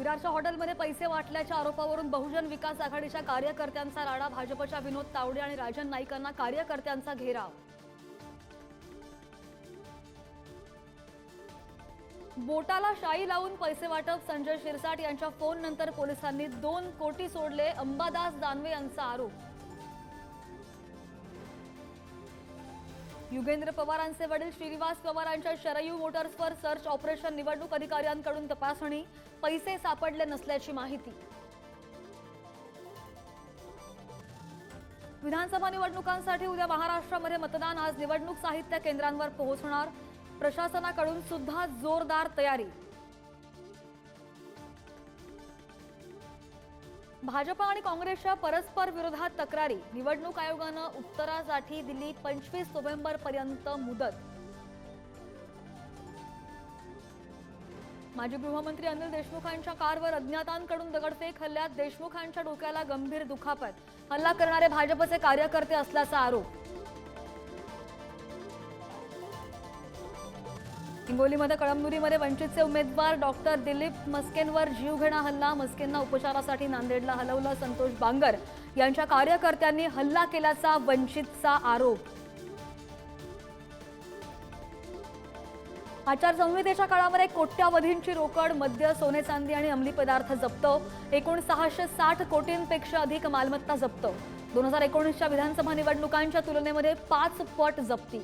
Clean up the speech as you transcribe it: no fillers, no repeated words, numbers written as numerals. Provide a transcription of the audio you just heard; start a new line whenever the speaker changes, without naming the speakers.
विरारच्या हॉटेलमध्ये पैसे वाटल्याच्या आरोपावरून बहुजन विकास आघाडीच्या कार्यकर्त्यांचा राडा। भाजपच्या विनोद तावडे आणि राजन नाईकांना कार्यकर्त्यांचा घेराव। बोटाला शाई लावून पैसे वाटप। संजय शिरसाट यांच्या फोन नंतर पोलिसांनी 2 कोटी सोडले। अंबादास दानवे यांचा आरोप। युगेंद्र पवारांचे वडील श्रीनिवास पवारांच्या शरयू मोटर्सवर सर्च ऑपरेशन। निवडणूक अधिकाऱ्यांकडून तपासणी। पैसे सापडले नसल्याची माहिती। विधानसभा निवडणुकांसाठी उद्या महाराष्ट्रामध्ये मतदान। आज निवडणूक साहित्य केंद्रांवर पोहोचणार। प्रशासनाकडून सुद्धा जोरदार तयारी। भाजप आणि काँग्रेसच्या परस्पर विरोधात तक्रारी। निवडणूक आयोगाने उत्तरासाठी दिली 25 नोव्हेंबर पर्यंत मुदत। माजी गृहमंत्री अनिल देशमुखांच्या कारवर अज्ञातांकडून दगडफेक। हल्ल्यात देशमुखांच्या डोक्याला गंभीर दुखापत। हल्ला करणारे भाजपचे कार्यकर्ते असल्याचा आरोप। हिंगोलीमध्ये कळमनुरीमध्ये वंचितचे उमेदवार डॉक्टर दिलीप मस्केंवर जीवघेणा हल्ला। मस्केंना उपचारासाठी नांदेडला हलवलं। संतोष बांगर यांच्या कार्यकर्त्यांनी हल्ला केल्याचा वंचितचा आरोप। आचारसंहितेच्या काळामध्ये कोट्यावधींची रोकड, मद्य, सोने चांदी आणि अंमली पदार्थ जप्त। एकूण 660 कोटींपेक्षा अधिक मालमत्ता जप्त। 2019च्या विधानसभा निवडणुकांच्या तुलनेमध्ये 5 पट जप्ती।